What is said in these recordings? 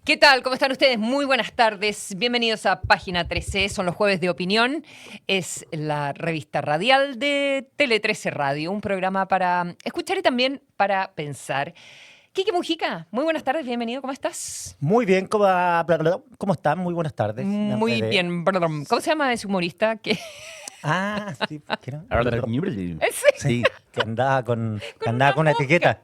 ¿Qué tal? ¿Cómo están ustedes? Muy buenas tardes. Bienvenidos a Página 13. Son los jueves de opinión. Es la revista radial de Tele 13 Radio. Un programa para escuchar y también para pensar. Quique Mujica, muy buenas tardes. Bienvenido. ¿Cómo estás? Muy bien, ¿cómo están? Muy buenas tardes. Muy bien. ¿Cómo se llama ese humorista? Sí, ¿qué era? Sí. Sí, que andaba con una una mosca. etiqueta.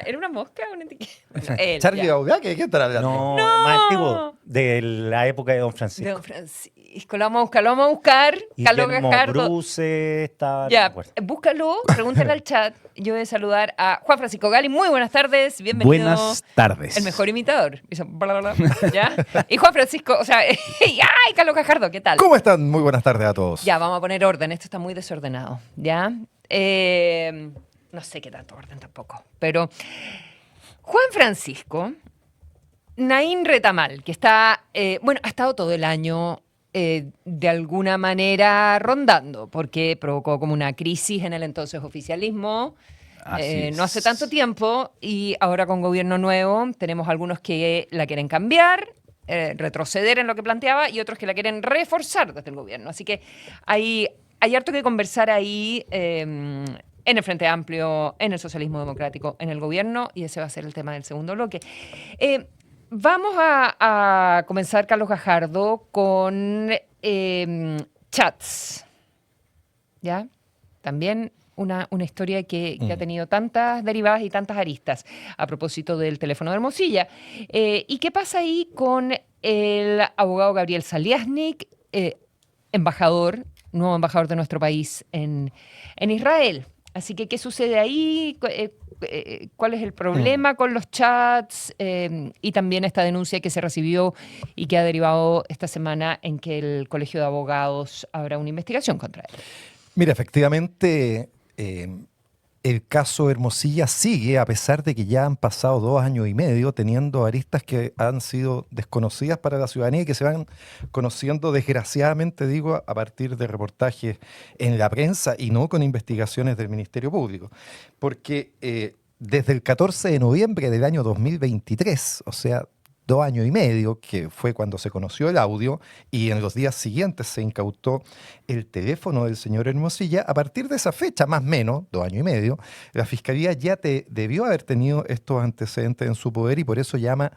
¿Era una mosca o una etiqueta? Bueno, él, Charlie ya. Gauguin, ¿qué estará hablando? No, No. más antiguo, de la época de Don Francisco. Don Francisco, lo vamos a buscar. Carlos Guillermo Gajardo. Bruce estaba... no me Ya, acuerdo. búscalo, pregúntale al chat. Yo voy a saludar a Juan Francisco Gali. Muy buenas tardes, bienvenido. Buenas tardes. El mejor imitador. Hizo bla, bla, bla, ¿ya? Y Juan Francisco, o sea, ¡ay, Carlos Gajardo! ¿Qué tal? ¿Cómo están? Muy buenas tardes a todos. Ya, vamos a poner orden. Esto está muy desordenado, ¿ya? No sé qué tanto orden tampoco, pero Juan Francisco, Naín Retamal, que está, ha estado todo el año de alguna manera rondando, porque provocó como una crisis en el entonces oficialismo, no hace tanto tiempo, y ahora con gobierno nuevo tenemos algunos que la quieren cambiar, retroceder en lo que planteaba, y otros que la quieren reforzar desde el gobierno. Así que hay harto que conversar ahí en el Frente Amplio, en el socialismo democrático, en el gobierno, y ese va a ser el tema del segundo bloque. Vamos a comenzar, Carlos Gajardo, con chats. ¿Ya? También una historia que ha tenido tantas derivadas y tantas aristas a propósito del teléfono de Hermosilla. ¿Y qué pasa ahí con el abogado Gabriel Saliasnik, nuevo embajador de nuestro país en Israel? Así que, ¿qué sucede ahí? ¿Cuál es el problema con los chats? Y también esta denuncia que se recibió y que ha derivado esta semana en que el Colegio de Abogados abra una investigación contra él. Mira, efectivamente, el caso Hermosilla sigue, a pesar de que ya han pasado 2 años y medio, teniendo aristas que han sido desconocidas para la ciudadanía y que se van conociendo, desgraciadamente, digo, a partir de reportajes en la prensa y no con investigaciones del Ministerio Público. Porque desde el 14 de noviembre del año 2023, o sea, 2 años y medio, que fue cuando se conoció el audio, y en los días siguientes se incautó el teléfono del señor Hermosilla, a partir de esa fecha, más o menos, 2 años y medio, la Fiscalía ya debió haber tenido estos antecedentes en su poder y por eso llama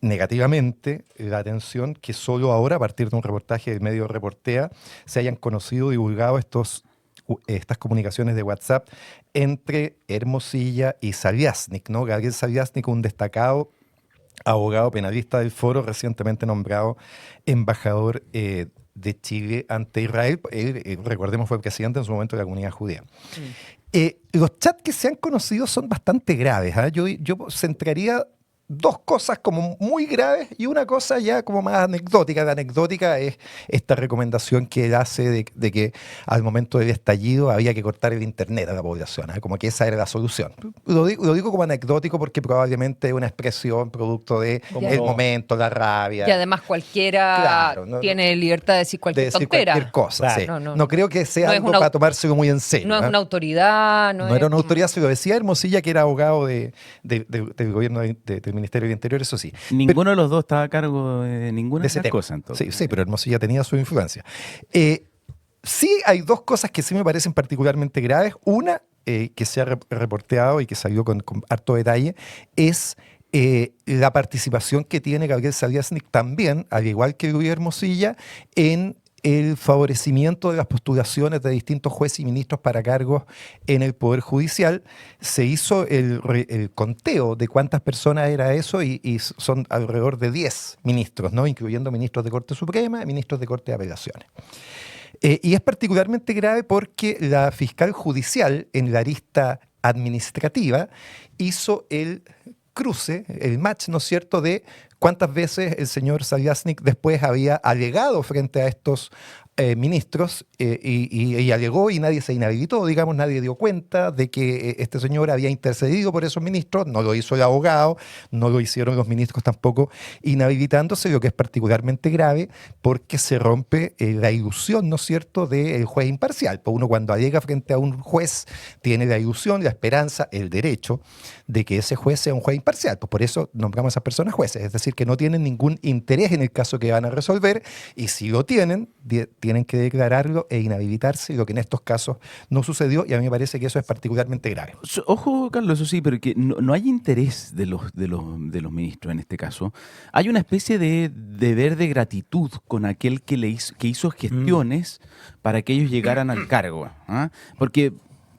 negativamente la atención que solo ahora, a partir de un reportaje del medio Reportea, se hayan conocido y divulgado estas comunicaciones de WhatsApp entre Hermosilla y Saliasnik, ¿no? Gabriel Saliasnik, un destacado abogado penalista del Foro, recientemente nombrado embajador de Chile ante Israel. Él, recordemos, fue presidente en su momento de la comunidad judía. Los chats que se han conocido son bastante graves. Yo centraría 2 cosas como muy graves y una cosa ya como más anecdótica. La anecdótica es esta recomendación que él hace de que al momento del estallido había que cortar el internet a la población, como que esa era la solución. Lo digo como anecdótico porque probablemente es una expresión producto del momento, la rabia. Y además cualquiera tiene libertad de decir cualquier tontera. Cualquier cosa, Claro. sí. No creo que sea algo para tomárselo muy en serio. No es una autoridad. No era una autoridad, se lo decía Hermosilla, que era abogado del gobierno del Ministerio del Interior, eso sí. Ninguno de los dos estaba a cargo de ninguna de esas tema. cosas, entonces. Sí, pero Hermosilla tenía su influencia. Sí hay 2 cosas que sí me parecen particularmente graves. Una, que se ha reporteado y que salió con harto detalle, es la participación que tiene Gabriel Saliasnik también, al igual que Luis Hermosilla, en el favorecimiento de las postulaciones de distintos jueces y ministros para cargos en el Poder Judicial. Se hizo el conteo de cuántas personas era eso y son alrededor de 10 ministros, ¿no? Incluyendo ministros de Corte Suprema y ministros de Corte de Apelaciones. Y es particularmente grave porque la fiscal judicial en la arista administrativa hizo el cruce, el match, ¿no es cierto?, de cuántas veces el señor Saliasnik después había alegado frente a estos ministros y alegó y nadie se inhabilitó, digamos, nadie dio cuenta de que este señor había intercedido por esos ministros, no lo hizo el abogado, no lo hicieron los ministros tampoco, inhabilitándose, lo que es particularmente grave porque se rompe la ilusión, ¿no es cierto?, del juez imparcial. Pues uno cuando alega frente a un juez tiene la ilusión, la esperanza, el derecho de que ese juez sea un juez imparcial. Pues por eso nombramos a esas personas jueces, es decir, que no tienen ningún interés en el caso que van a resolver y si lo tienen que declararlo e inhabilitarse, lo que en estos casos no sucedió y a mí me parece que eso es particularmente grave. Ojo, Carlos, eso sí, pero que no hay interés de los ministros en este caso. Hay una especie de deber de gratitud con aquel que hizo gestiones para que ellos llegaran al cargo. ¿Ah? Porque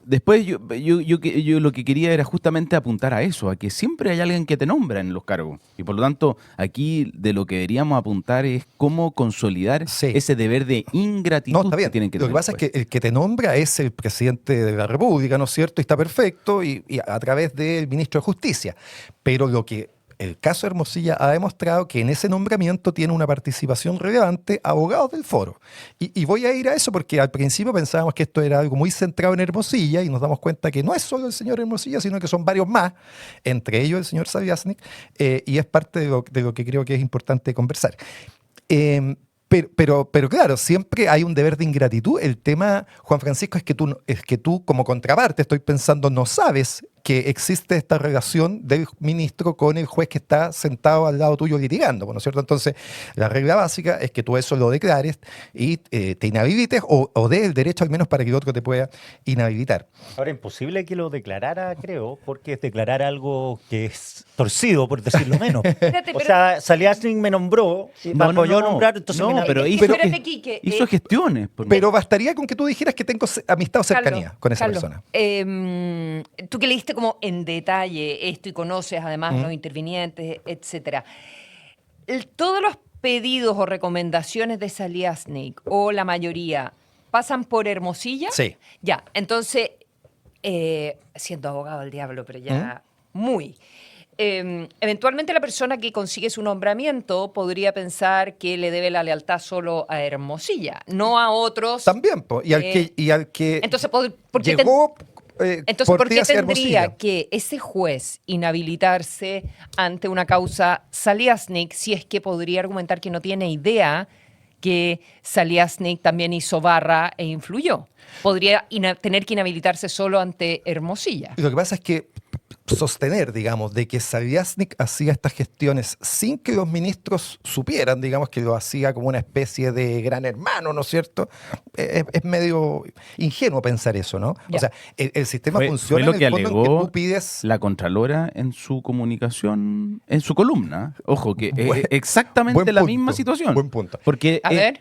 después yo lo que quería era justamente apuntar a eso, a que siempre hay alguien que te nombra en los cargos. Y por lo tanto, aquí de lo que deberíamos apuntar es cómo consolidar ese deber de ingratitud está bien. que tienen que tener. Lo que pasa es que el que te nombra es el presidente de la República, ¿no es cierto? Y está perfecto, y a través del ministro de Justicia. Pero el caso Hermosilla ha demostrado que en ese nombramiento tiene una participación relevante abogados del foro. Y voy a ir a eso porque al principio pensábamos que esto era algo muy centrado en Hermosilla y nos damos cuenta que no es solo el señor Hermosilla, sino que son varios más, entre ellos el señor Saviasnik, y es parte de lo que creo que es importante conversar. Pero claro, siempre hay un deber de ingratitud. El tema, Juan Francisco, es que tú como contraparte, estoy pensando, no sabes que existe esta relación del ministro con el juez que está sentado al lado tuyo litigando, ¿no es cierto? Entonces, la regla básica es que tú eso lo declares y te inhabilites o des el derecho al menos para que el otro te pueda inhabilitar. Ahora, imposible que lo declarara, creo, porque es declarar algo que es torcido, por decirlo menos. O sea, Saviasnik me nombró, me apoyó a nombrar, entonces me inhabilité. pero Espérate, Quique, hizo gestiones. Pero bastaría con que tú dijeras que tengo amistad o cercanía Carlos, con esa Carlos, persona. tú que leíste como en detalle esto y conoces además los intervinientes, etcétera. Todos los pedidos o recomendaciones de Saviasnik, o la mayoría, ¿pasan por Hermosilla? Sí. Ya, entonces, siendo abogado del diablo, pero ya muy... eventualmente la persona que consigue su nombramiento podría pensar que le debe la lealtad solo a Hermosilla, no a otros. También, y al que entonces, ¿por qué llegó... Entonces, ¿por qué Díaz y tendría Hermosilla que ese juez inhabilitarse ante una causa Saviasnik si es que podría argumentar que no tiene idea que Saviasnik también hizo barra e influyó? Podría tener que inhabilitarse solo ante Hermosilla. Lo que pasa es que sostener, digamos, de que Saviasnik hacía estas gestiones sin que los ministros supieran, digamos, que lo hacía como una especie de gran hermano, ¿no es cierto? Es medio ingenuo pensar eso, ¿no? Ya. O sea, el sistema Fue funciona lo en que el fondo en que alegó tú pides... la Contralora en su comunicación, en su columna. Ojo, que es Buen exactamente la punto, misma situación. buen punto. Porque A ver.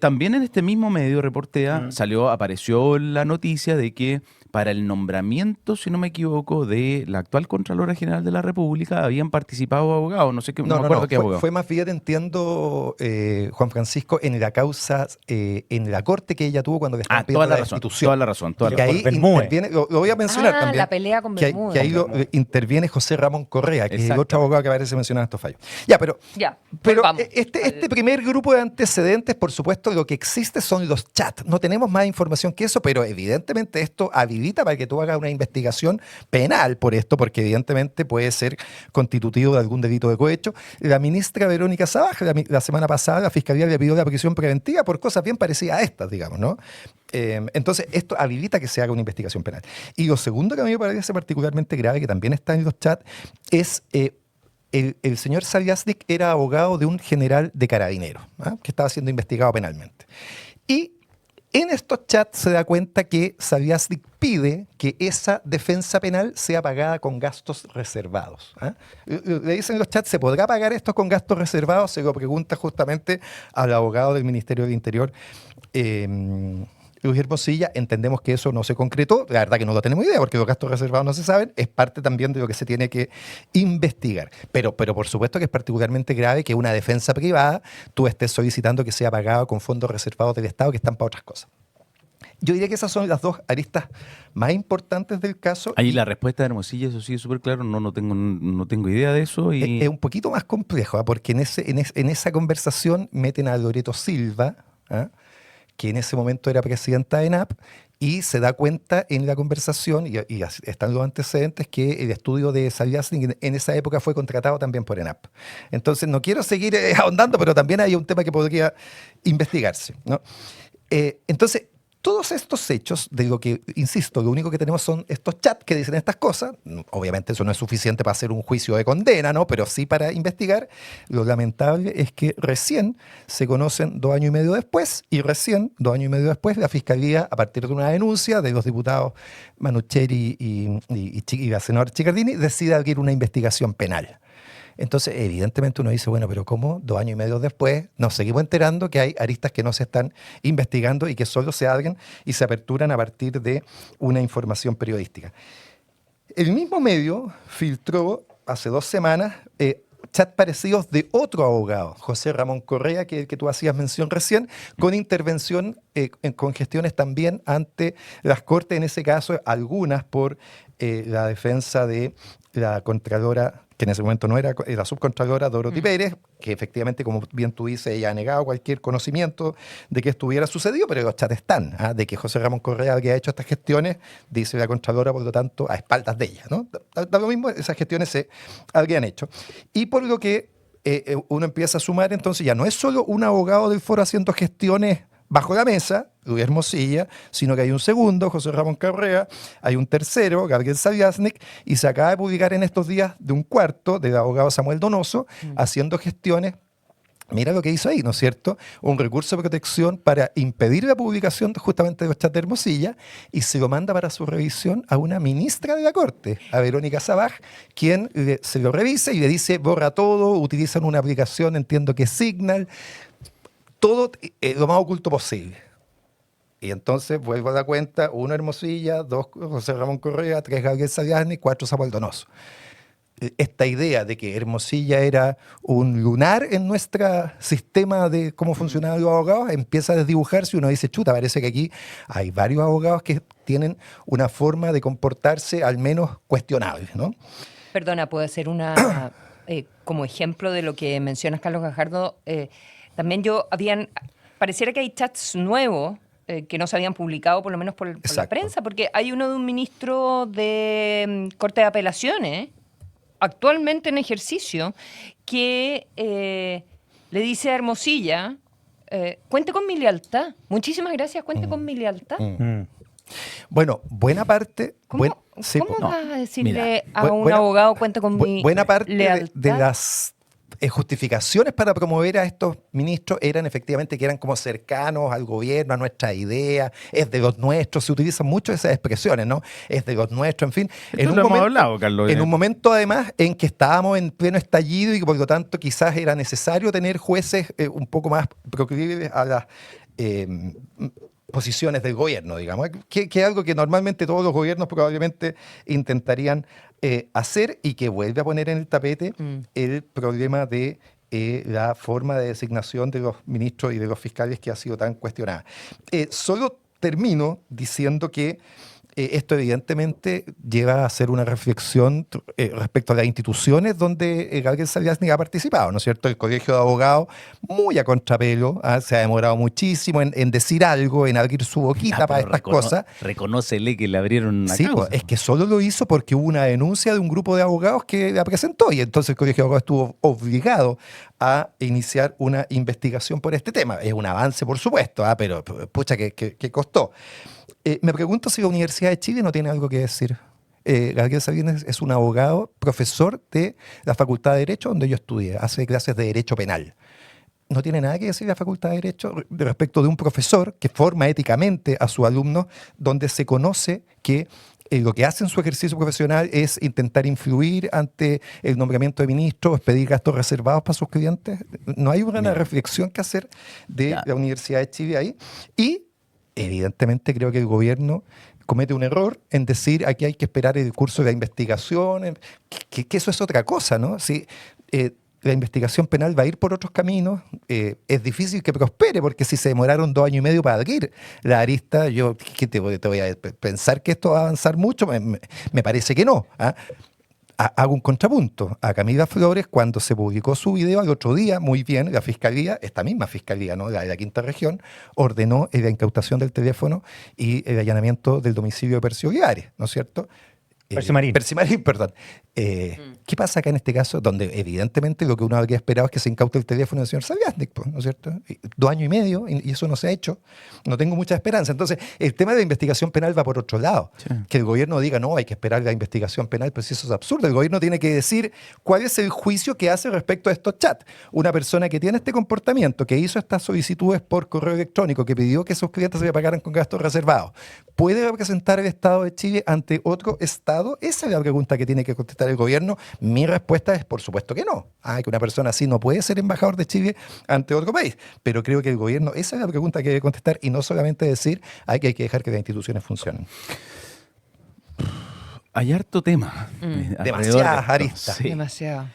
también en este mismo medio Reportea apareció la noticia de que para el nombramiento, si no me equivoco, de la actual Contralora General de la República habían participado abogados, no sé qué, no me acuerdo qué abogado. Fue más bien, entiendo, Juan Francisco, en la causa, en la corte que ella tuvo cuando le estaban pidiendo la destitución. Toda la razón. Que ahí interviene, lo voy a mencionar también. La pelea con Bermúdez. Que ahí interviene José Ramón Correa, que es el Exacto. otro abogado que aparece mencionado en estos fallos. Ya, pero volvamos. este primer grupo de antecedentes, por supuesto, lo que existe son los chats. No tenemos más información que eso, pero evidentemente esto habilita para que tú hagas una investigación penal por esto, porque evidentemente puede ser constitutivo de algún delito de cohecho. La ministra Verónica Sabaj, la semana pasada, la Fiscalía le pidió la prisión preventiva por cosas bien parecidas a estas, digamos, ¿no? Entonces, esto habilita que se haga una investigación penal. Y lo segundo que a mí me parece particularmente grave, que también está en los chats, es... El señor Saviasnik era abogado de un general de carabineros, que estaba siendo investigado penalmente. Y en estos chats se da cuenta que Saviasnik pide que esa defensa penal sea pagada con gastos reservados. Le dicen en los chats, ¿se podrá pagar esto con gastos reservados? Se lo pregunta justamente al abogado del Ministerio del Interior, Luis Hermosilla. Entendemos que eso no se concretó, la verdad que no lo tenemos idea porque los gastos reservados no se saben, es parte también de lo que se tiene que investigar. Pero por supuesto que es particularmente grave que una defensa privada tú estés solicitando que sea pagado con fondos reservados del Estado que están para otras cosas. Yo diría que esas son las dos aristas más importantes del caso. Ahí la respuesta de Hermosilla, eso sí es súper claro, no tengo idea de eso. Y... Es un poquito más complejo, porque en esa conversación meten a Loreto Silva, que en ese momento era presidenta de ENAP, y se da cuenta en la conversación, y están los antecedentes, que el estudio de Saviasnik en esa época fue contratado también por ENAP. Entonces, no quiero seguir ahondando, pero también hay un tema que podría investigarse, ¿no? Entonces, todos estos hechos, digo que, insisto, lo único que tenemos son estos chats que dicen estas cosas. Obviamente eso no es suficiente para hacer un juicio de condena, ¿no? Pero sí para investigar. Lo lamentable es que recién se conocen 2 años y medio después, y recién, 2 años y medio después, la Fiscalía, a partir de una denuncia de los diputados Manucheri y la senadora Chiccardini, decide abrir una investigación penal. Entonces, evidentemente uno dice, bueno, pero ¿cómo 2 años y medio después nos seguimos enterando que hay aristas que no se están investigando y que solo se abren y se aperturan a partir de una información periodística? El mismo medio filtró hace 2 semanas chats parecidos de otro abogado, José Ramón Correa, que tú hacías mención recién, con intervención, con gestiones también ante las Cortes, en ese caso algunas por la defensa de la Contralora, que en ese momento no era la subcontralora Dorothy Pérez, que efectivamente, como bien tú dices, ella ha negado cualquier conocimiento de que estuviera sucedido, pero los chats están, de que José Ramón Correa había hecho estas gestiones, dice la Contralora, por lo tanto, a espaldas de ella, ¿no? Da lo mismo, esas gestiones se habrían hecho. Y por lo que uno empieza a sumar, entonces ya no es solo un abogado del foro haciendo gestiones bajo la mesa, Luis Hermosilla, sino que hay un segundo, José Ramón Correa, hay un tercero, Gabriel Saviasnik, y se acaba de publicar en estos días de un cuarto del abogado Samuel Donoso, haciendo gestiones. Mira lo que hizo ahí, ¿no es cierto? Un recurso de protección para impedir la publicación justamente de los chats de Hermosilla, y se lo manda para su revisión a una ministra de la Corte, a Verónica Sabaj, quien se lo revisa y le dice, borra todo, utilizan una aplicación, entiendo que es Signal, todo lo más oculto posible. Y entonces vuelvo a dar cuenta, 1 Hermosilla, 2 José Ramón Correa, 3 Gabriel Saviasnik, 4 Samuel Donoso. Esta idea de que Hermosilla era un lunar en nuestro sistema de cómo funcionaban los abogados empieza a desdibujarse y uno dice, chuta, parece que aquí hay varios abogados que tienen una forma de comportarse al menos cuestionable, ¿no? Perdona, ¿puedo hacer una, como ejemplo de lo que mencionas, Carlos Gajardo? También pareciera que hay chats nuevos que no se habían publicado, por lo menos por la prensa, porque hay uno de un ministro de Corte de Apelaciones, actualmente en ejercicio, que le dice a Hermosilla, cuente con mi lealtad. Muchísimas gracias, cuente con mi lealtad. Bueno, buena parte... ¿Cómo vas a decirle a un abogado, cuente con mi buena parte lealtad? de las justificaciones para promover a estos ministros eran efectivamente que eran como cercanos al gobierno, a nuestra idea, es de los nuestros, se utilizan mucho esas expresiones, ¿no? Es de los nuestros, en fin. En un momento además en que estábamos en pleno estallido y que por lo tanto quizás era necesario tener jueces un poco más proclives a las posiciones del gobierno, digamos, que es algo que normalmente todos los gobiernos probablemente intentarían hacer, y que vuelve a poner en el tapete el problema de la forma de designación de los ministros y de los fiscales, que ha sido tan cuestionada. Solo termino diciendo que esto evidentemente lleva a hacer una reflexión respecto a las instituciones donde Gabriel Saviasnik ha participado, ¿no es cierto? El Colegio de Abogados, muy a contrapelo, se ha demorado muchísimo en decir algo, en abrir su boquita para estas cosas. Reconócele que le abrieron una causa. Pues, es que solo lo hizo porque hubo una denuncia de un grupo de abogados que la presentó, y entonces el Colegio de Abogados estuvo obligado a iniciar una investigación por este tema. Es un avance, por supuesto, pero pucha, que costó. Me pregunto si la Universidad de Chile no tiene algo que decir. Gabriel Saviasnik es un abogado, profesor de la Facultad de Derecho, donde yo estudié, hace clases de Derecho Penal. No tiene nada que decir la Facultad de Derecho respecto de un profesor que forma éticamente a sus alumnos, donde se conoce que lo que hace en su ejercicio profesional es intentar influir ante el nombramiento de ministros, pedir gastos reservados para sus clientes. No hay una reflexión que hacer de la Universidad de Chile ahí. Y evidentemente creo que el gobierno comete un error en decir aquí hay que esperar el curso de la investigación, que eso es otra cosa, ¿no? Si la investigación penal va a ir por otros caminos, es difícil que prospere, porque si se demoraron 2 años y medio para abrir la arista, ¿qué te voy a pensar que esto va a avanzar mucho? Me parece que no. hago un contrapunto. A Camila Flores, cuando se publicó su video al otro día, muy bien, la fiscalía, esta misma fiscalía, ¿no?, la de la Quinta Región, ordenó la incautación del teléfono y el allanamiento del domicilio de Percio Olivares, ¿no es cierto? Percy Marín, perdón. ¿Qué pasa acá en este caso? Donde evidentemente lo que uno habría esperado es que se incaute el teléfono del señor Saviasnik, ¿no es cierto? 2 años y medio, y eso no se ha hecho. No tengo mucha esperanza. Entonces, el tema de la investigación penal va por otro lado. Sí. Que el gobierno diga, no, hay que esperar la investigación penal, pues eso es absurdo. El gobierno tiene que decir cuál es el juicio que hace respecto a estos chats. Una persona que tiene este comportamiento, que hizo estas solicitudes por correo electrónico, que pidió que sus clientes se le pagaran con gastos reservados, ¿puede representar el Estado de Chile ante otro Estado? Esa es la pregunta que tiene que contestar el gobierno. Mi respuesta es, por supuesto que no. Que una persona así no puede ser embajador de Chile ante otro país. Pero creo que el gobierno, esa es la pregunta que debe contestar y no solamente decir que hay que dejar que las instituciones funcionen. Hay harto tema. Demasiadas aristas. Sí. Demasiado.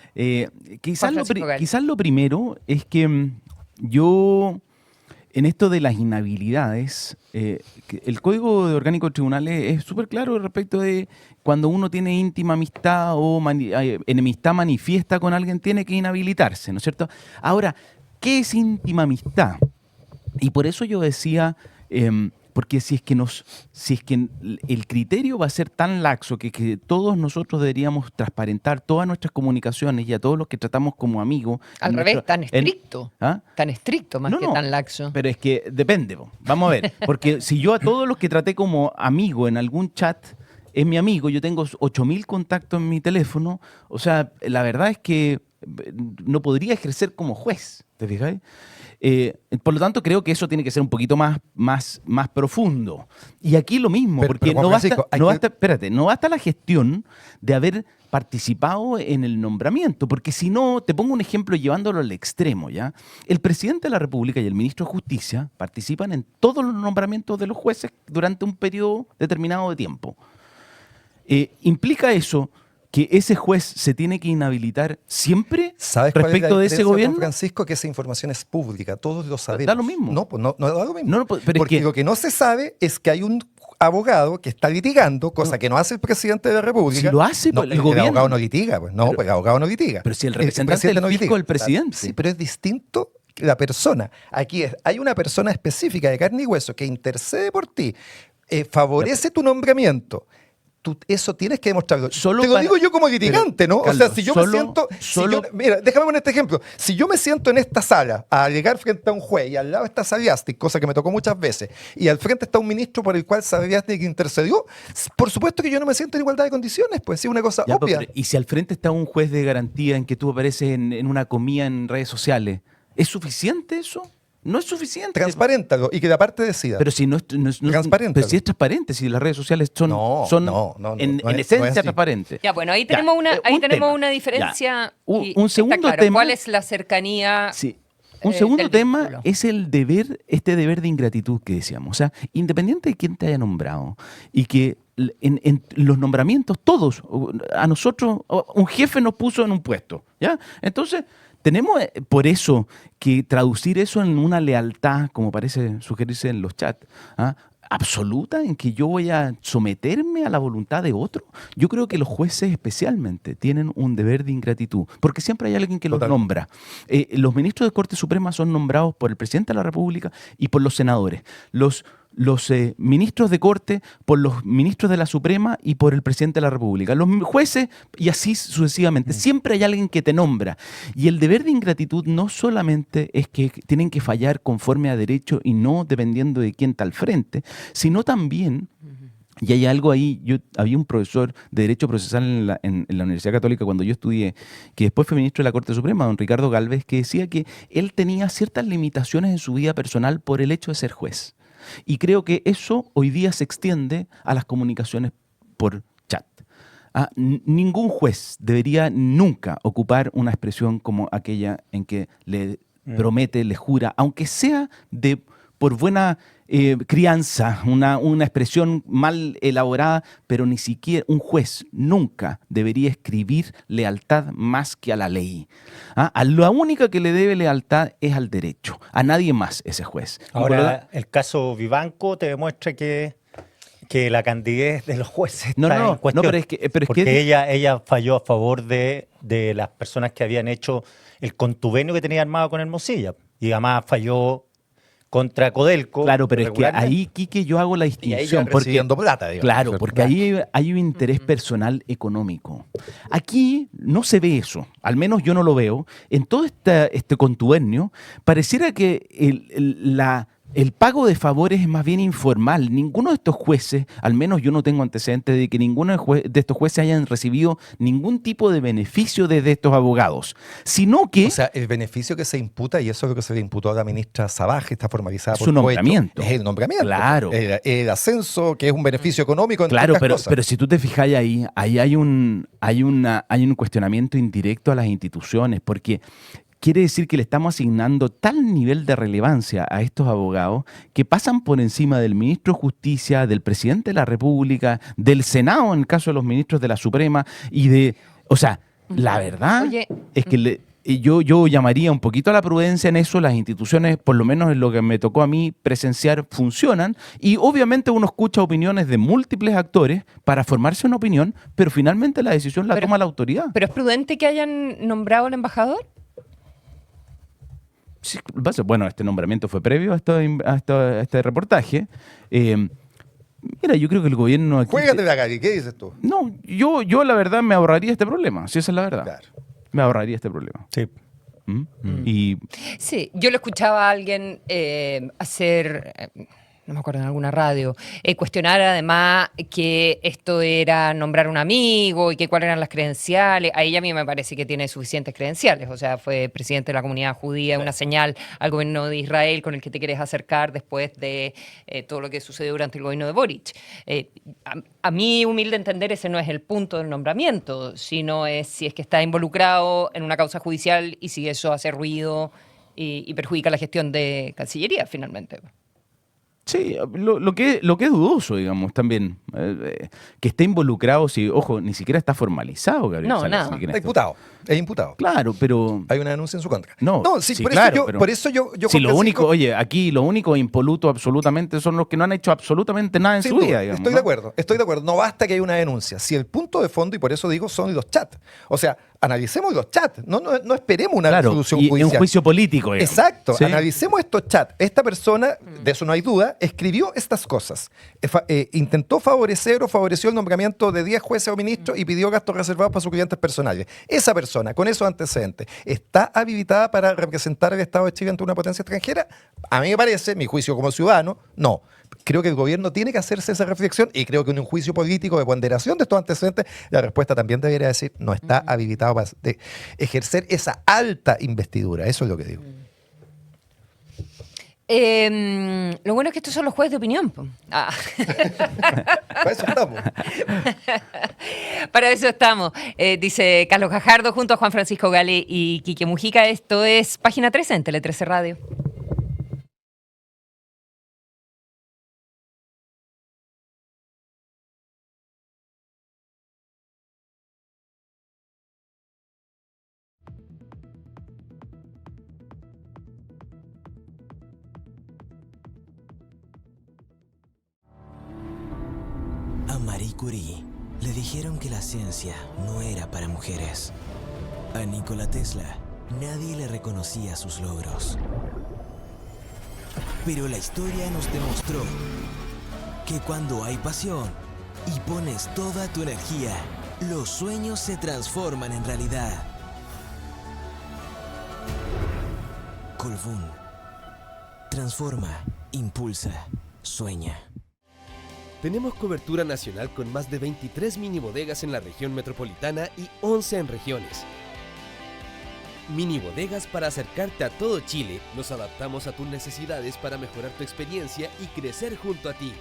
Quizás lo primero es que yo... En esto de las inhabilidades, el Código de Orgánico de Tribunales es súper claro respecto de cuando uno tiene íntima amistad o enemistad manifiesta con alguien, tiene que inhabilitarse, ¿no es cierto? Ahora, ¿qué es íntima amistad? Y por eso yo decía, porque si es que el criterio va a ser tan laxo que todos nosotros deberíamos transparentar todas nuestras comunicaciones y a todos los que tratamos como amigos. Al revés, tan estricto. Tan estricto más que tan laxo. Pero es que depende. Vamos a ver. Porque si yo a todos los que traté como amigo en algún chat es mi amigo, yo tengo 8.000 contactos en mi teléfono, o sea, la verdad es que no podría ejercer como juez, ¿te fijas? Por lo tanto, creo que eso tiene que ser un poquito más profundo. Y aquí lo mismo, porque no basta la gestión de haber participado en el nombramiento, porque si no, te pongo un ejemplo llevándolo al extremo, ¿ya? El presidente de la República y el ministro de Justicia participan en todos los nombramientos de los jueces durante un periodo determinado de tiempo. ¿Implica eso que ese juez se tiene que inhabilitar siempre respecto de ese gobierno? Francisco, que esa información es pública, todos lo sabemos. Da lo mismo. No, pues no da lo mismo. No, pero porque lo que no se sabe es que hay un abogado que está litigando, cosa que no hace el presidente de la República. Si lo hace, no, el gobierno. El abogado no litiga, pues. No, el abogado no litiga. Pero si el representante del fisco es el presidente. Sí, pero es distinto la persona. Aquí hay una persona específica de carne y hueso que intercede por ti, favorece tu nombramiento. Eso tienes que demostrarlo. Te lo digo yo como litigante, ¿no? Carlos, o sea, si yo me siento... mira, déjame poner este ejemplo. Si yo me siento en esta sala a alegar frente a un juez y al lado está Saviasnik, cosa que me tocó muchas veces, y al frente está un ministro por el cual Saviasnik intercedió, por supuesto que yo no me siento en igualdad de condiciones, pues es una cosa obvia. Y si al frente está un juez de garantía en que tú apareces en una comida en redes sociales, ¿es suficiente eso? No es suficiente. Transparéntalo y que la parte decida. Pero si no es transparente. Pero si es transparente, si las redes sociales son en esencia transparentes. Ya, bueno, ahí tenemos una diferencia. Un segundo tema. ¿Cuál es la cercanía? Sí. Un segundo tema es el deber de ingratitud que decíamos. O sea, independiente de quién te haya nombrado y que en los nombramientos, todos, a nosotros, un jefe nos puso en un puesto, ¿ya? Entonces, tenemos por eso que traducir eso en una lealtad, como parece sugerirse en los chats, absoluta, en que yo voy a someterme a la voluntad de otro. Yo creo que los jueces especialmente tienen un deber de ingratitud, porque siempre hay alguien que los nombra. Los ministros de Corte Suprema son nombrados por el presidente de la República y por los senadores. Los ministros de Corte por los ministros de la Suprema y por el presidente de la República. Los jueces y así sucesivamente. Siempre hay alguien que te nombra. Y el deber de ingratitud no solamente es que tienen que fallar conforme a derecho y no dependiendo de quién está al frente, sino también... Y hay algo ahí, había un profesor de Derecho Procesal en la Universidad Católica cuando yo estudié, que después fue ministro de la Corte Suprema, don Ricardo Gálvez, que decía que él tenía ciertas limitaciones en su vida personal por el hecho de ser juez. Y creo que eso hoy día se extiende a las comunicaciones por chat. Ningún juez debería nunca ocupar una expresión como aquella en que le promete, le jura, aunque sea por buena crianza, una expresión mal elaborada, pero ni siquiera un juez nunca debería escribir lealtad más que a la ley. A la única que le debe lealtad es al derecho, a nadie más ese juez. Ahora, el caso Vivanco te demuestra que que la candidez de los jueces No, está en cuestión. pero es que porque ella falló a favor de las personas que habían hecho el contubernio que tenía armado con Hermosilla. Y además falló contra Codelco. Claro, pero es que ahí, Quique, yo hago la distinción. Recibiendo plata, digamos. Claro, porque ahí hay un interés personal económico. Aquí no se ve eso, al menos yo no lo veo. En todo este contubernio, pareciera que el pago de favores es más bien informal. Ninguno de estos jueces, al menos yo no tengo antecedentes de que ninguno de estos jueces hayan recibido ningún tipo de beneficio desde estos abogados, sino que... O sea, el beneficio que se imputa, y eso es lo que se le imputó a la ministra Savaje, está formalizada por su nombramiento. Es el nombramiento. Claro. El ascenso, que es un beneficio económico, entre claro, otras cosas. pero si tú te fijas ahí hay un cuestionamiento indirecto a las instituciones, porque... Quiere decir que le estamos asignando tal nivel de relevancia a estos abogados que pasan por encima del ministro de Justicia, del presidente de la República, del Senado en el caso de los ministros de la Suprema y de... O sea, la verdad es que yo llamaría un poquito a la prudencia en eso. Las instituciones, por lo menos en lo que me tocó a mí presenciar, funcionan y obviamente uno escucha opiniones de múltiples actores para formarse una opinión, pero finalmente la decisión la toma la autoridad. ¿Pero es prudente que hayan nombrado al embajador? Sí, bueno, este nombramiento fue previo a este reportaje. Mira, yo creo que el gobierno... Juégate la calle, ¿qué dices tú? No, yo la verdad me ahorraría este problema, si esa es la verdad. Claro. Me ahorraría este problema. Sí. Sí, yo lo escuchaba a alguien hacer... no me acuerdo, en alguna radio, cuestionar además que esto era nombrar un amigo y que cuáles eran las credenciales. A ella a mí me parece que tiene suficientes credenciales, o sea, fue presidente de la comunidad judía, una señal al gobierno de Israel con el que te quieres acercar después de todo lo que sucedió durante el gobierno de Boric. A mí, humilde entender, ese no es el punto del nombramiento, sino es si es que está involucrado en una causa judicial y si eso hace ruido y perjudica la gestión de Cancillería, finalmente. Sí, lo que es dudoso, digamos, también. Que esté involucrado, si, ojo, ni siquiera está formalizado, Gabriel No, Salas. nada. Está imputado. Es imputado. Claro, pero... Hay una denuncia en su contra. No, sí, sí, por, claro, eso pero... por eso yo Sí, lo único, oye, aquí lo único impoluto absolutamente son los que no han hecho absolutamente nada en su vida, digamos. Estoy de acuerdo. No basta que haya una denuncia. Si el punto de fondo, y por eso digo, son los chats. O sea, analicemos los chats. No esperemos una resolución judicial. Y un juicio político, digamos. Exacto. ¿Sí? Analicemos estos chats. Esta persona, de eso no hay duda, escribió estas cosas. Intentó favorecer o favoreció el nombramiento de 10 jueces o ministros y pidió gastos reservados para sus clientes personales. Esa persona, con esos antecedentes, ¿está habilitada para representar al Estado de Chile ante una potencia extranjera? A mí me parece, mi juicio como ciudadano, no. Creo que el gobierno tiene que hacerse esa reflexión y creo que en un juicio político de ponderación de estos antecedentes, la respuesta también debería decir, no está habilitado para ejercer esa alta investidura. Eso es lo que digo. Lo bueno es que estos son los jueces de opinión. Para eso estamos. Para eso estamos. Dice Carlos Gajardo junto a Juan Francisco Gale y Quique Mujica. Esto es Página 13 en Tele 13 Radio. A Marie Curie le dijeron que la ciencia no era para mujeres. A Nikola Tesla nadie le reconocía sus logros. Pero la historia nos demostró que cuando hay pasión y pones toda tu energía, los sueños se transforman en realidad. Colbún. Transforma, impulsa, sueña. Tenemos cobertura nacional con más de 23 mini bodegas en la región metropolitana y 11 en regiones. Mini bodegas para acercarte a todo Chile. Nos adaptamos a tus necesidades para mejorar tu experiencia y crecer junto a ti.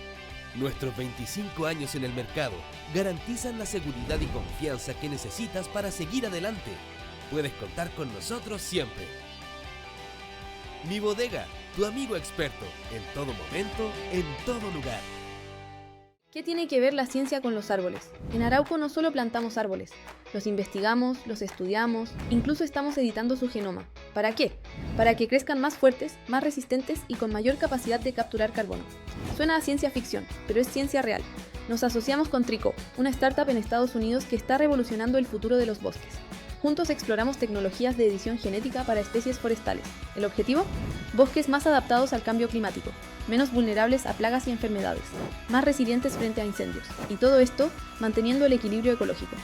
Nuestros 25 años en el mercado garantizan la seguridad y confianza que necesitas para seguir adelante. Puedes contar con nosotros siempre. Mi bodega, tu amigo experto, en todo momento, en todo lugar. ¿Qué tiene que ver la ciencia con los árboles? En Arauco no solo plantamos árboles, los investigamos, los estudiamos, incluso estamos editando su genoma. ¿Para qué? Para que crezcan más fuertes, más resistentes y con mayor capacidad de capturar carbono. Suena a ciencia ficción, pero es ciencia real. Nos asociamos con Trico, una startup en Estados Unidos que está revolucionando el futuro de los bosques. Juntos exploramos tecnologías de edición genética para especies forestales. ¿El objetivo? Bosques más adaptados al cambio climático, menos vulnerables a plagas y enfermedades, más resilientes frente a incendios. Y todo esto manteniendo el equilibrio ecológico.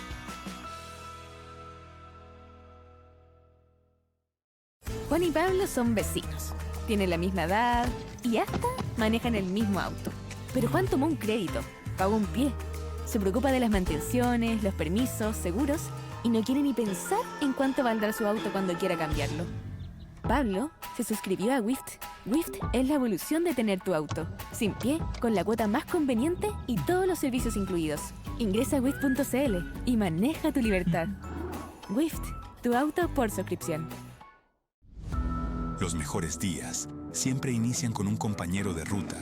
Juan y Pablo son vecinos. Tienen la misma edad y hasta manejan el mismo auto. Pero Juan tomó un crédito, pagó un pie. Se preocupa de las mantenciones, los permisos, seguros y no quiere ni pensar en cuánto valdrá su auto cuando quiera cambiarlo. Pablo se suscribió a Wift. Wift es la evolución de tener tu auto, sin pie, con la cuota más conveniente y todos los servicios incluidos. Ingresa a wift.cl y maneja tu libertad. Wift, tu auto por suscripción. Los mejores días siempre inician con un compañero de ruta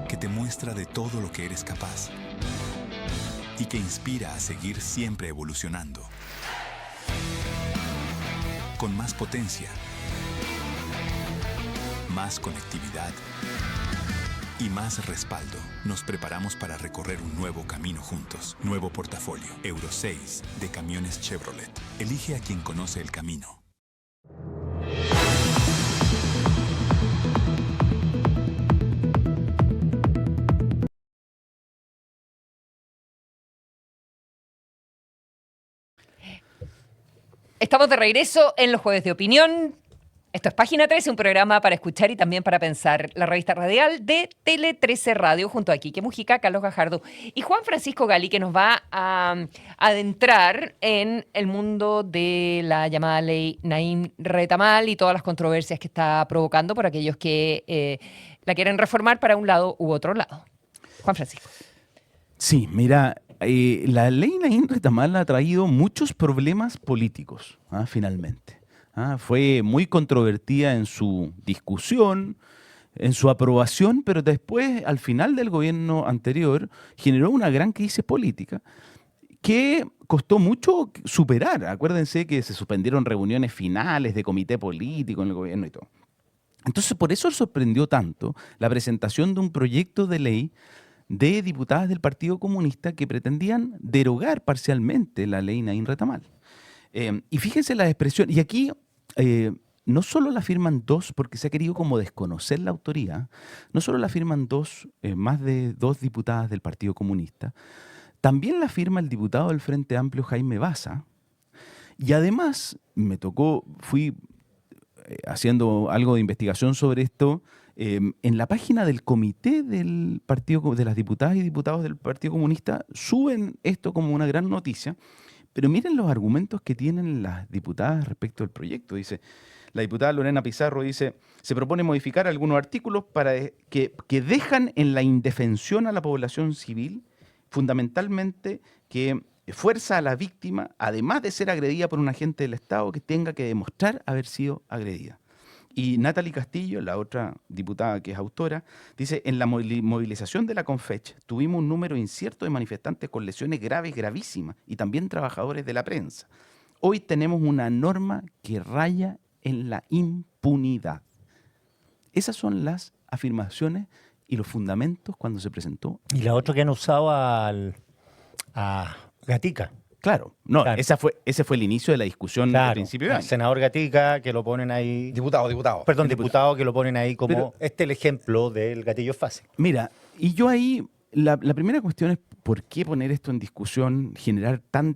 que te muestra de todo lo que eres capaz y que inspira a seguir siempre evolucionando. Con más potencia, más conectividad y más respaldo, nos preparamos para recorrer un nuevo camino juntos. Nuevo portafolio Euro 6 de Camiones Chevrolet. Elige a quien conoce el camino. Estamos de regreso en los Jueves de Opinión. Esto es Página 13, un programa para escuchar y también para pensar. La revista radial de Tele 13 Radio, junto a Quique Mujica, Carlos Gajardo y Juan Francisco Gali, que nos va a adentrar en el mundo de la llamada ley Naim Retamal y todas las controversias que está provocando por aquellos que la quieren reformar para un lado u otro lado. Juan Francisco. Sí, mira, la ley Naim Retamal ha traído muchos problemas políticos, finalmente. Fue muy controvertida en su discusión, en su aprobación, pero después, al final del gobierno anterior, generó una gran crisis política que costó mucho superar. Acuérdense que se suspendieron reuniones finales de comité político en el gobierno y todo. Entonces, por eso sorprendió tanto la presentación de un proyecto de ley de diputadas del Partido Comunista que pretendían derogar parcialmente la ley Naim Retamal. Y fíjense la expresión, y aquí no solo la firman dos, porque se ha querido como desconocer la autoría, no solo la firman más de dos diputadas del Partido Comunista, también la firma el diputado del Frente Amplio Jaime Baza, y además fui haciendo algo de investigación sobre esto, en la página del comité del partido, de las diputadas y diputados del Partido Comunista, suben esto como una gran noticia, pero miren los argumentos que tienen las diputadas respecto al proyecto. Dice, la diputada Lorena Pizarro dice, se propone modificar algunos artículos para que dejan en la indefensión a la población civil, fundamentalmente que fuerza a la víctima, además de ser agredida por un agente del Estado, que tenga que demostrar haber sido agredida. Y Natalie Castillo, la otra diputada que es autora, dice, en la movilización de la Confech tuvimos un número incierto de manifestantes con lesiones graves, gravísimas, y también trabajadores de la prensa. Hoy tenemos una norma que raya en la impunidad. Esas son las afirmaciones y los fundamentos cuando se presentó. Y la otra que han usado a Gatica. Claro, claro. Ese fue el inicio de la discusión al principio de año. El senador Gatica, que lo ponen ahí... Diputado, que lo ponen ahí como... es el ejemplo del gatillo fácil. Mira, y yo ahí... La primera cuestión es por qué poner esto en discusión,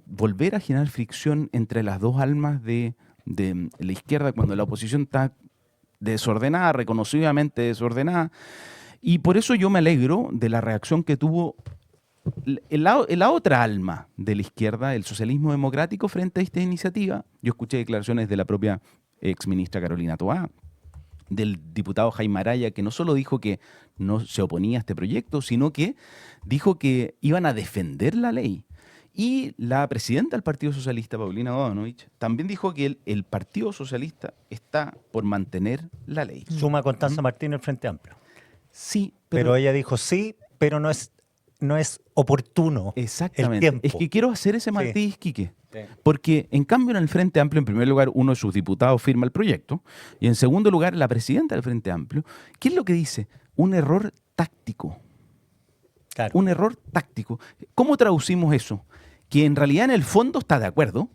volver a generar fricción entre las dos almas de la izquierda cuando la oposición está desordenada, reconocidamente desordenada. Y por eso yo me alegro de la reacción que tuvo la otra alma de la izquierda, el socialismo democrático, frente a esta iniciativa. Yo escuché declaraciones de la propia exministra Carolina Toá, del diputado Jaime Araya, que no solo dijo que no se oponía a este proyecto, sino que dijo que iban a defender la ley. Y la presidenta del Partido Socialista, Paulina Bodanovich, también dijo que el Partido Socialista está por mantener la ley. Suma Constanza Martínez el Frente Amplio. Sí, pero ella dijo sí, pero no es no es oportuno. Exactamente. El tiempo. Es que quiero hacer ese matiz, Quique. Sí. Porque en cambio en el Frente Amplio, en primer lugar, uno de sus diputados firma el proyecto y en segundo lugar, la presidenta del Frente Amplio, ¿qué es lo que dice? Un error táctico. Claro. Un error táctico. ¿Cómo traducimos eso? Que en realidad en el fondo está de acuerdo,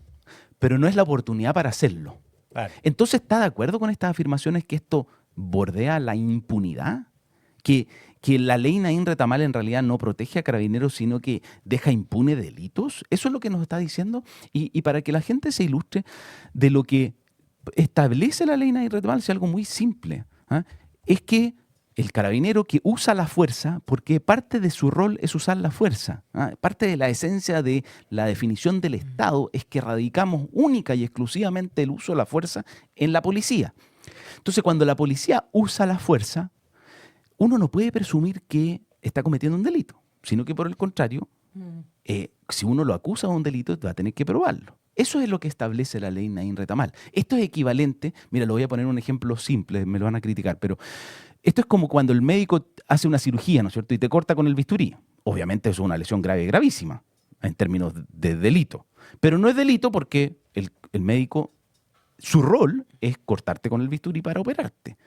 pero no es la oportunidad para hacerlo. Claro. Entonces, ¿está de acuerdo con estas afirmaciones que esto bordea la impunidad? Que la ley Naín Retamal en realidad no protege a carabineros, sino que deja impune delitos. Eso es lo que nos está diciendo. Y para que la gente se ilustre de lo que establece la ley Naín Retamal, es algo muy simple. Es que el carabinero que usa la fuerza, porque parte de su rol es usar la fuerza. Parte de la esencia de la definición del Estado es que radicamos única y exclusivamente el uso de la fuerza en la policía. Entonces, cuando la policía usa la fuerza, uno no puede presumir que está cometiendo un delito, sino que por el contrario, si uno lo acusa de un delito, va a tener que probarlo. Eso es lo que establece la ley Naín Retamal. Esto es equivalente, mira, lo voy a poner un ejemplo simple, me lo van a criticar, pero esto es como cuando el médico hace una cirugía, ¿no es cierto?, y te corta con el bisturí. Obviamente eso es una lesión grave, gravísima, en términos de delito. Pero no es delito porque el médico, su rol es cortarte con el bisturí para operarte.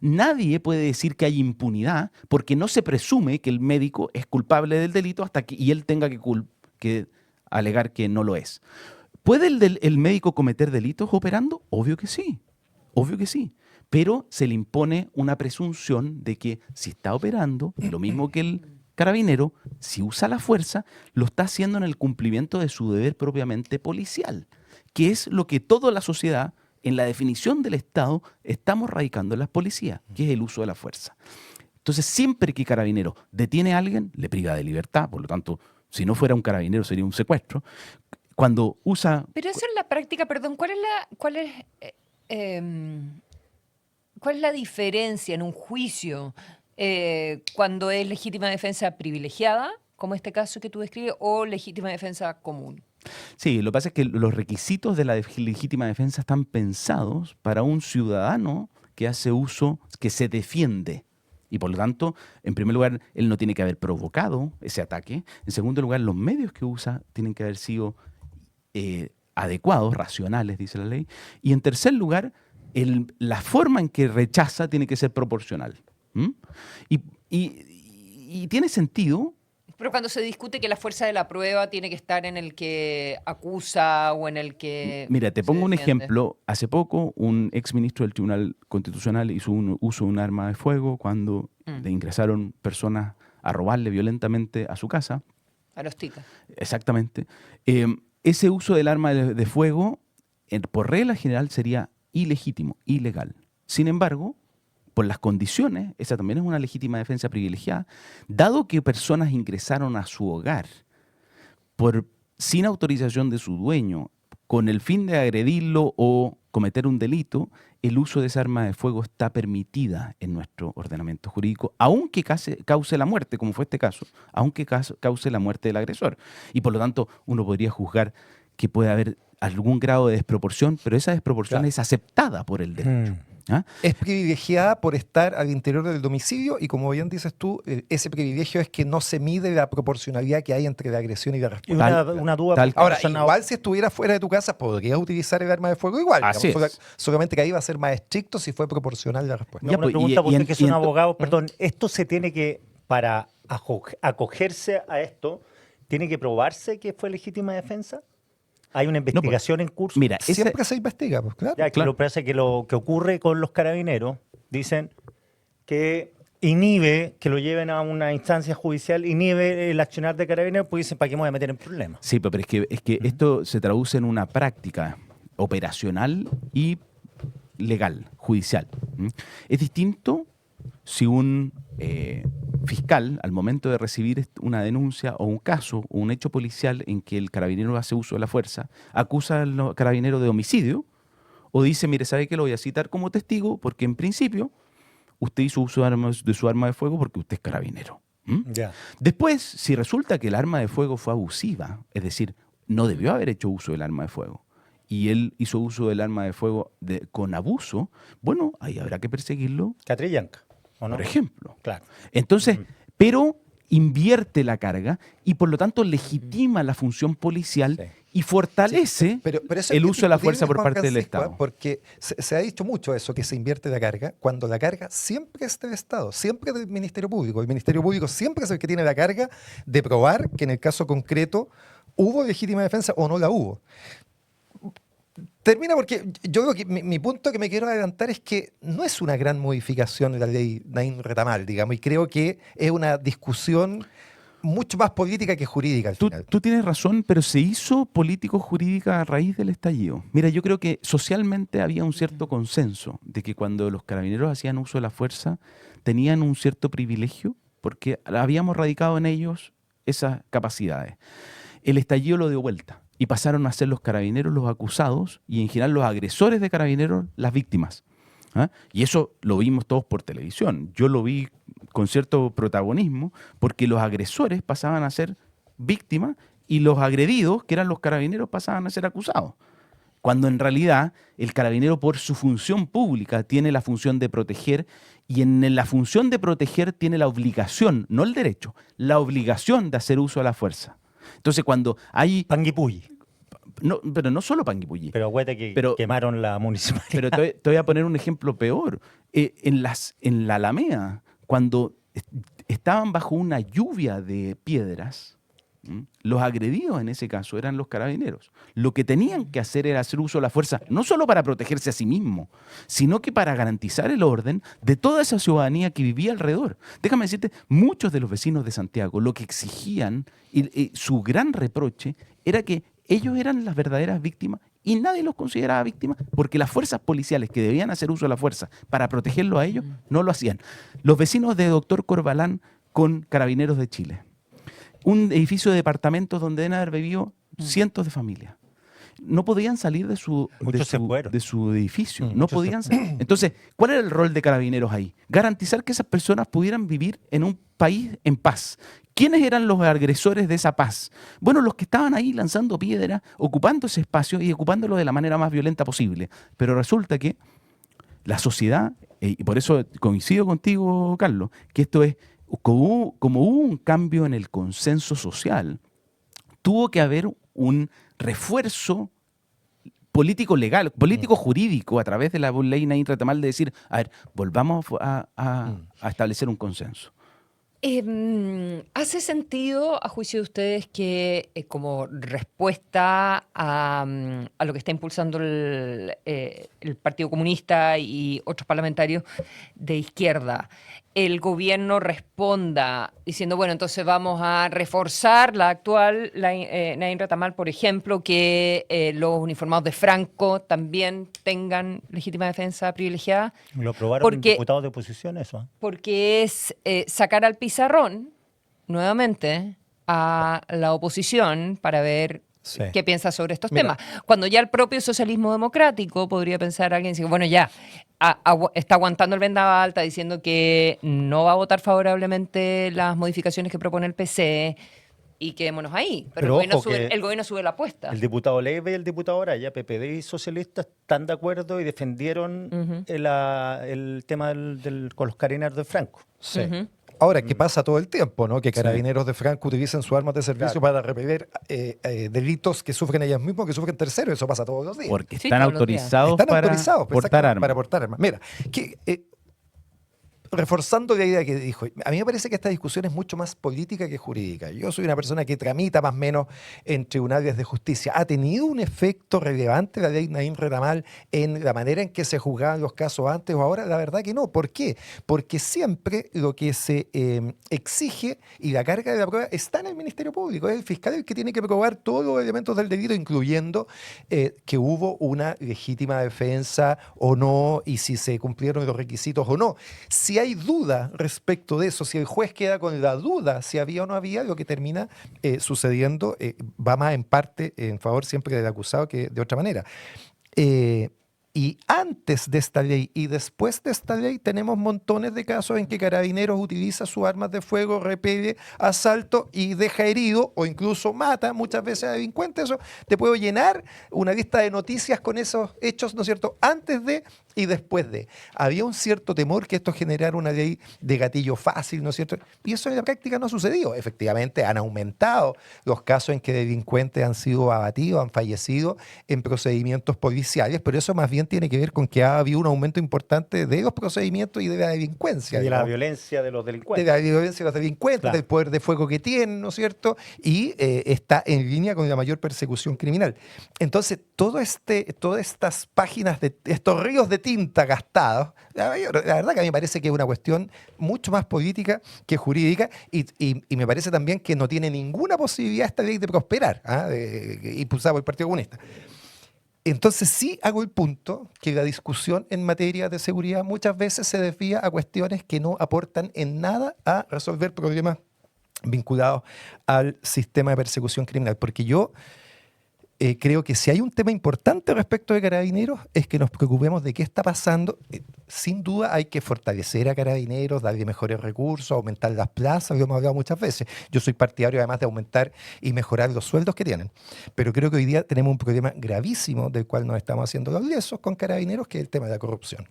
Nadie puede decir que hay impunidad porque no se presume que el médico es culpable del delito hasta que y él tenga que alegar que no lo es. ¿Puede el médico cometer delitos operando? Obvio que sí, pero se le impone una presunción de que si está operando, lo mismo que el carabinero, si usa la fuerza, lo está haciendo en el cumplimiento de su deber propiamente policial, que es lo que toda la sociedad, en la definición del Estado, estamos radicando en las policías, que es el uso de la fuerza. Entonces, siempre que carabinero detiene a alguien, le priva de libertad, por lo tanto, si no fuera un carabinero sería un secuestro. Cuando usa... Pero eso en la práctica, perdón, ¿cuál es la diferencia en un juicio cuando es legítima defensa privilegiada, como este caso que tú describes, o legítima defensa común? Sí, lo que pasa es que los requisitos de la legítima defensa están pensados para un ciudadano que hace uso, que se defiende. Y por lo tanto, en primer lugar, él no tiene que haber provocado ese ataque. En segundo lugar, los medios que usa tienen que haber sido adecuados, racionales, dice la ley. Y en tercer lugar, la forma en que rechaza tiene que ser proporcional. Y tiene sentido. Pero cuando se discute que la fuerza de la prueba tiene que estar en el que acusa o en el que... Mira, te pongo un ejemplo. Hace poco, un exministro del Tribunal Constitucional hizo un uso de un arma de fuego cuando le ingresaron personas a robarle violentamente a su casa. A los ticas. Exactamente. Ese uso del arma de fuego, por regla general, sería ilegítimo, ilegal. Sin embargo, por las condiciones, esa también es una legítima defensa privilegiada, dado que personas ingresaron a su hogar sin autorización de su dueño, con el fin de agredirlo o cometer un delito, el uso de esa arma de fuego está permitida en nuestro ordenamiento jurídico, aunque cause la muerte, como fue este caso, aunque cause la muerte del agresor. Y por lo tanto, uno podría juzgar que puede haber algún grado de desproporción, pero esa desproporción es aceptada por el derecho. Es privilegiada por estar al interior del domicilio y, como bien dices tú, ese privilegio es que no se mide la proporcionalidad que hay entre la agresión y la respuesta. Una duda. Ahora, igual si estuviera fuera de tu casa, podrías utilizar el arma de fuego igual. Así es. Solamente que ahí va a ser más estricto si fue proporcional la respuesta. No, una pregunta, porque que son abogados, perdón, esto se tiene que, para acogerse a esto, ¿tiene que probarse que fue legítima defensa? ¿Hay una investigación en curso? Mira, siempre se investiga, pues claro. Ya, claro. Lo que pasa es que lo que ocurre con los carabineros, dicen que inhibe que lo lleven a una instancia judicial, inhibe el accionar de carabineros, pues dicen, ¿para qué me voy a meter en problemas? Sí, pero es que esto se traduce en una práctica operacional y legal, judicial. Es distinto si un fiscal, al momento de recibir una denuncia o un caso o un hecho policial en que el carabinero hace uso de la fuerza, acusa al carabinero de homicidio o dice, mire, ¿sabe qué? Lo voy a citar como testigo porque en principio usted hizo uso de su arma de fuego porque usted es carabinero. Ya. Después, si resulta que el arma de fuego fue abusiva, es decir, no debió haber hecho uso del arma de fuego, y él hizo uso del arma de fuego con abuso, bueno, ahí habrá que perseguirlo. Catrillanca, ¿o no? Por ejemplo. Claro. Entonces, pero invierte la carga y por lo tanto legitima la función policial Sí. y fortalece Pero eso el es uso de la discutible, fuerza por Juan parte del Francisco, Estado. porque se ha dicho mucho eso, que se invierte la carga, cuando la carga siempre es del Estado, siempre es del Ministerio Público. El Ministerio Público siempre es el que tiene la carga de probar que en el caso concreto hubo legítima defensa o no la hubo. Termina porque yo creo que mi punto que me quiero adelantar es que no es una gran modificación de la ley Naín Retamal, digamos, y creo que es una discusión mucho más política que jurídica al final. Tú tienes razón, pero se hizo político-jurídica a raíz del estallido. Mira, yo creo que socialmente había un cierto consenso de que cuando los carabineros hacían uso de la fuerza tenían un cierto privilegio porque habíamos radicado en ellos esas capacidades. El estallido lo dio vuelta y pasaron a ser los carabineros los acusados y en general los agresores de carabineros las víctimas. ¿Ah? Y eso lo vimos todos por televisión. Yo lo vi con cierto protagonismo porque los agresores pasaban a ser víctimas y los agredidos, que eran los carabineros, pasaban a ser acusados. Cuando en realidad el carabinero por su función pública tiene la función de proteger y en la función de proteger tiene la obligación, no el derecho, la obligación de hacer uso de la fuerza. Entonces cuando hay... Panguipulli. No, pero no solo Panguipulli. Pero acuérdate que Pero- quemaron la municipalidad. Pero te voy a poner un ejemplo peor. En la Alameda, cuando estaban bajo una lluvia de piedras, los agredidos en ese caso eran los carabineros. Lo que tenían que hacer era hacer uso de la fuerza, no solo para protegerse a sí mismo, sino que para garantizar el orden de toda esa ciudadanía que vivía alrededor. Déjame decirte, muchos de los vecinos de Santiago lo que exigían y su gran reproche era que ellos eran las verdaderas víctimas y nadie los consideraba víctimas porque las fuerzas policiales que debían hacer uso de la fuerza para protegerlo a ellos no lo hacían. Los vecinos de Doctor Corbalán con Carabineros de Chile. Un edificio de departamentos donde deben haber vivido cientos de familias. No podían salir de su edificio. No Muchos se podían salir. Entonces, ¿cuál era el rol de Carabineros ahí? Garantizar que esas personas pudieran vivir en un país en paz. ¿Quiénes eran los agresores de esa paz? Bueno, los que estaban ahí lanzando piedras, ocupando ese espacio y ocupándolo de la manera más violenta posible. Pero resulta que la sociedad, y por eso coincido contigo, Carlos, que esto es, como hubo un cambio en el consenso social, tuvo que haber un refuerzo político-legal, político-jurídico a través de la ley Naín Retamal de decir, a ver, volvamos a establecer un consenso. ¿Hace sentido, a juicio de ustedes, que como respuesta a lo que está impulsando el Partido Comunista y otros parlamentarios de izquierda, el gobierno responda diciendo, bueno, entonces vamos a reforzar la actual Naín Retamal, por ejemplo, que los uniformados de Franco también tengan legítima defensa privilegiada? Lo aprobaron Porque- diputados de oposición eso. Porque es sacar al pizarrón nuevamente a la oposición para ver Sí. qué piensa sobre estos Mira. temas. Cuando ya el propio socialismo democrático podría pensar alguien, decir, bueno, ya está aguantando el vendaval, está diciendo que no va a votar favorablemente las modificaciones que propone el PC y quedémonos ahí. Pero, Pero el, gobierno ojo sube, que el gobierno sube la apuesta. El diputado Leiva y el diputado Araya, PPD y socialistas, están de acuerdo y defendieron Ujú. el tema con los carabineros de Franco. Sí. Ujú. Ahora, ¿qué pasa todo el tiempo? ¿No? Que Carabineros de Franco utilicen sus armas de servicio para repeler delitos que sufren ellas mismas, que sufren terceros. Eso pasa todos los días. Porque Sí, están todos los días. autorizados Están para autorizados portar exactamente, armas. para portar armas. Mira, reforzando la idea que dijo, a mí me parece que esta discusión es mucho más política que jurídica. Yo soy una persona que tramita más o menos en tribunales de justicia. ¿Ha tenido un efecto relevante la ley Naín Retamal en la manera en que se juzgaban los casos antes o ahora? La verdad que no. ¿Por qué? Porque siempre lo que se exige y la carga de la prueba está en el Ministerio Público. Es el fiscal el que tiene que probar todos los elementos del delito, incluyendo que hubo una legítima defensa o no y si se cumplieron los requisitos o no. Si hay duda respecto de eso, si el juez queda con la duda si había o no había, lo que termina sucediendo va más en parte en favor siempre del acusado que de otra manera. Y antes de esta ley y después de esta ley tenemos montones de casos en que Carabineros utiliza sus armas de fuego, repele asalto y deja herido o incluso mata muchas veces a delincuentes. Eso te puedo llenar una lista de noticias con esos hechos, ¿no es cierto?, antes de y después de. Había un cierto temor que esto generara una ley de gatillo fácil, ¿no es cierto? Y eso en la práctica no ha sucedido. Efectivamente, han aumentado los casos en que delincuentes han sido abatidos, han fallecido en procedimientos policiales, pero eso más bien tiene que ver con que ha habido un aumento importante de los procedimientos y de la delincuencia. Y de la digamos. violencia de los delincuentes. De la violencia de los delincuentes, Claro. del poder de fuego que tienen, ¿no es cierto? Y está en línea con la mayor persecución criminal. Entonces, todas estas páginas, estos ríos de tinta gastados, la verdad que a mí me parece que es una cuestión mucho más política que jurídica y me parece también que no tiene ninguna posibilidad esta ley de prosperar, impulsada por el Partido Comunista. Entonces sí hago el punto que la discusión en materia de seguridad muchas veces se desvía a cuestiones que no aportan en nada a resolver problemas vinculados al sistema de persecución criminal. Porque yo creo que si hay un tema importante respecto de Carabineros es que nos preocupemos de qué está pasando. Sin duda hay que fortalecer a Carabineros, darle mejores recursos, aumentar las plazas, lo hemos hablado muchas veces. Yo soy partidario además de aumentar y mejorar los sueldos que tienen. Pero creo que hoy día tenemos un problema gravísimo del cual nos estamos haciendo los lesos con Carabineros, que es el tema de la corrupción.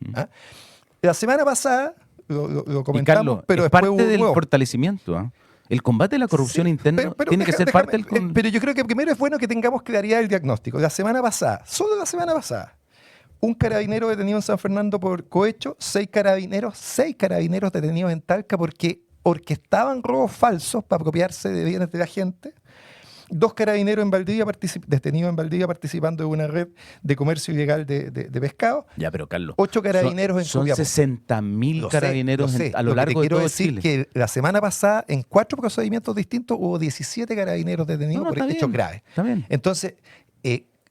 La semana pasada lo comentamos, Y Carlos, pero es después parte hubo del nuevo. fortalecimiento. El combate a la corrupción Sí, interna tiene que ser parte del... Pero yo creo que primero es bueno que tengamos claridad del diagnóstico. La semana pasada, solo la semana pasada, un carabinero detenido en San Fernando por cohecho, 6 carabineros detenidos en Talca porque orquestaban robos falsos para apropiarse de bienes de la gente. 2 carabineros en Valdivia detenidos en Valdivia participando de una red de comercio ilegal de pescado. Ya, pero Carlos, 8 carabineros en son Copiapó. 60.000 Lo sé, carabineros lo sé. a lo que te largo de quiero todo decir Chile. que la semana pasada, en 4 procedimientos distintos, hubo 17 carabineros detenidos por está hechos bien, graves. Está bien. Entonces,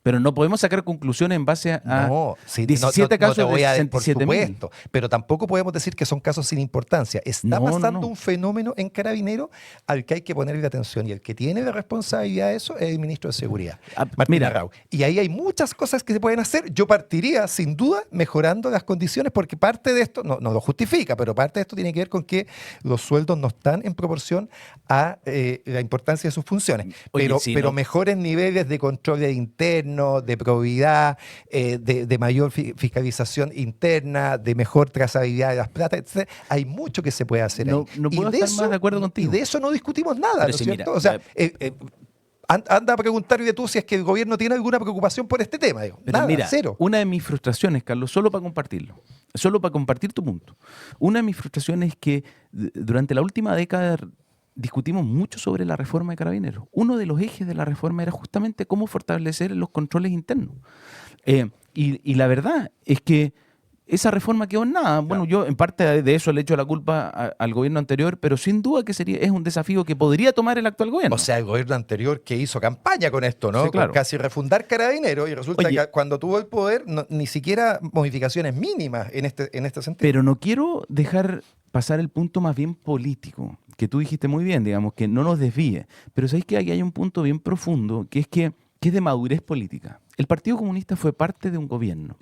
Pero no podemos sacar conclusiones en base a no, sí, 17 casos te voy de a por 67.000. supuesto, pero tampoco podemos decir que son casos sin importancia. Está No, no, pasando no. un fenómeno en Carabineros al que hay que ponerle atención y el que tiene la responsabilidad de eso es el ministro de Seguridad, Martín mira. Arrau. Y ahí hay muchas cosas que se pueden hacer. Yo partiría, sin duda, mejorando las condiciones porque parte de esto, no lo justifica, pero parte de esto tiene que ver con que los sueldos no están en proporción a la importancia de sus funciones. Oye, Pero, sí, pero no. mejores niveles de control interno, de probidad, de mayor fiscalización interna, de mejor trazabilidad de las platas, etc. Hay mucho que se puede hacer No- ahí. no puedo estar más de acuerdo contigo. Y de eso no discutimos nada, Pero ¿no es sí, cierto? mira, O sea, anda a preguntarle tú si es que el gobierno tiene alguna preocupación por este tema. Digo. Pero Nada, mira, cero. una de mis frustraciones, Carlos, solo para compartirlo, solo para compartir tu punto, una de mis frustraciones es que durante la última década discutimos mucho sobre la reforma de Carabineros. Uno de los ejes de la reforma era justamente cómo fortalecer los controles internos. Y la verdad es que esa reforma quedó en nada. Bueno, yo en parte de eso le echo la culpa al gobierno anterior, pero sin duda que es un desafío que podría tomar el actual gobierno. O sea, el gobierno anterior que hizo campaña con esto, ¿no? Sí, claro. Con casi refundar Carabineros y resulta Oye. que cuando tuvo el poder ni siquiera modificaciones mínimas en este sentido. Pero no quiero dejar pasar el punto más bien político, que tú dijiste muy bien, digamos, que no nos desvíe. Pero sabéis que aquí hay un punto bien profundo, que es de madurez política. El Partido Comunista fue parte de un gobierno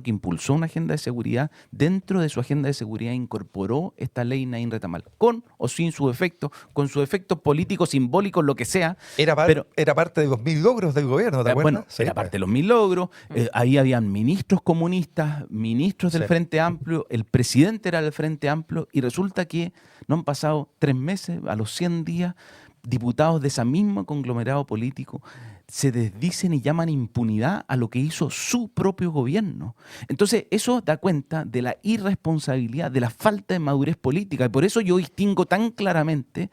que impulsó una agenda de seguridad. Dentro de su agenda de seguridad incorporó esta ley Naín Retamal, con o sin su efecto, con su efecto político, simbólico, lo que sea. Era pero parte de los 1000 logros del gobierno, ¿te acuerdas? bueno, Sí, era pues. parte de los 1000 logros. Ahí habían ministros comunistas, ministros del Sí. Frente Amplio, el presidente era del Frente Amplio, y resulta que no han pasado 3 meses, a los 100 días, diputados de ese mismo conglomerado político se desdicen y llaman impunidad a lo que hizo su propio gobierno. Entonces, eso da cuenta de la irresponsabilidad, de la falta de madurez política, y por eso yo distingo tan claramente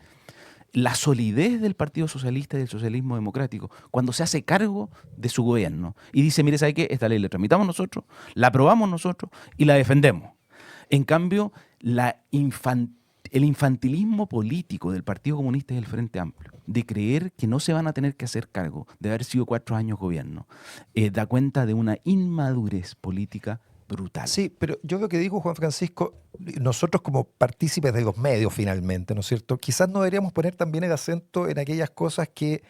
la solidez del Partido Socialista y del socialismo democrático cuando se hace cargo de su gobierno y dice, mire, ¿sabe qué? Esta ley la tramitamos nosotros, la aprobamos nosotros y la defendemos. En cambio, el infantilismo político del Partido Comunista y del Frente Amplio, de creer que no se van a tener que hacer cargo de haber sido 4 años gobierno, da cuenta de una inmadurez política brutal. Sí, pero yo lo que digo, Juan Francisco, nosotros como partícipes de los medios finalmente, ¿no es cierto? Quizás no deberíamos poner también el acento en aquellas cosas que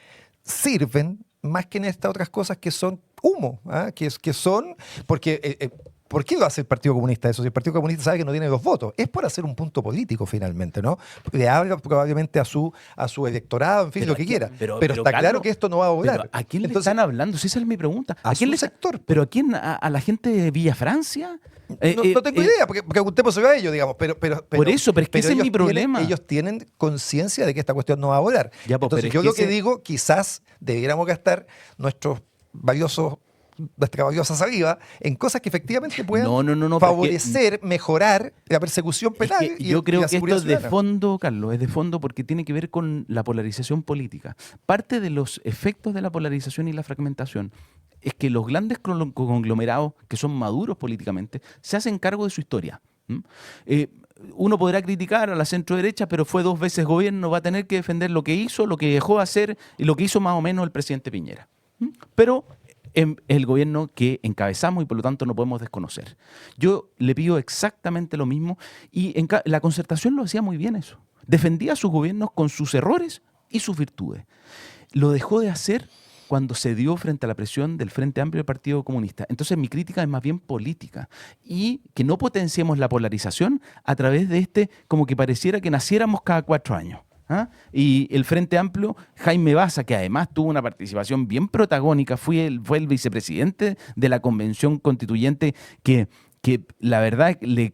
sirven más que en estas otras cosas que son humo, que son, porque... ¿Por qué lo hace el Partido Comunista eso? Si el Partido Comunista sabe que no tiene 2 votos, es por hacer un punto político finalmente, ¿no? Le habla probablemente a su electorado, en fin, lo que quiera. Pero está Carlos, claro que esto no va a volar. ¿A quién le están hablando? Si esa es mi pregunta. A quién su sector. ¿Pero a quién? ¿A la gente de Villa Francia? No tengo idea, porque preguntémoselo a ellos, digamos. Pero por eso, pero es que ese es mi problema. Ellos tienen conciencia de que esta cuestión no va a volar. Ya, pues, entonces yo lo que digo, quizás debiéramos gastar nuestra valiosa saliva en cosas que efectivamente puedan favorecer, mejorar la persecución penal. Yo creo que esto es de ciudadana. fondo, Carlos, es de fondo porque tiene que ver con la polarización política. Parte de los efectos de la polarización y la fragmentación es que los grandes conglomerados, que son maduros políticamente, se hacen cargo de su historia. Uno podrá criticar a la centro derecha, pero fue 2 veces gobierno, va a tener que defender lo que hizo, lo que dejó de hacer y lo que hizo más o menos el presidente Piñera. Pero el gobierno que encabezamos y por lo tanto no podemos desconocer. Yo le pido exactamente lo mismo y la Concertación lo hacía muy bien eso. Defendía a sus gobiernos con sus errores y sus virtudes. Lo dejó de hacer cuando se dio frente a la presión del Frente Amplio del Partido Comunista. Entonces mi crítica es más bien política y que no potenciemos la polarización a través de como que pareciera que naciéramos cada 4 años. Y el Frente Amplio, Jaime Baza, que además tuvo una participación bien protagónica, fue el vicepresidente de la Convención Constituyente que la verdad le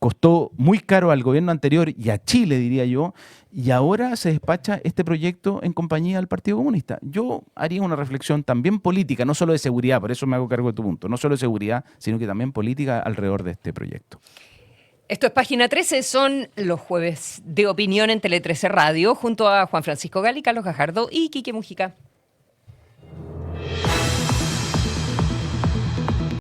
costó muy caro al gobierno anterior y a Chile, diría yo, y ahora se despacha este proyecto en compañía del Partido Comunista. Yo haría una reflexión también política, no solo de seguridad, por eso me hago cargo de tu punto, no solo de seguridad, sino que también política alrededor de este proyecto. Esto es Página 13, son los jueves de opinión en Tele 13 Radio, junto a Juan Francisco Gali, Carlos Gajardo y Quique Mujica.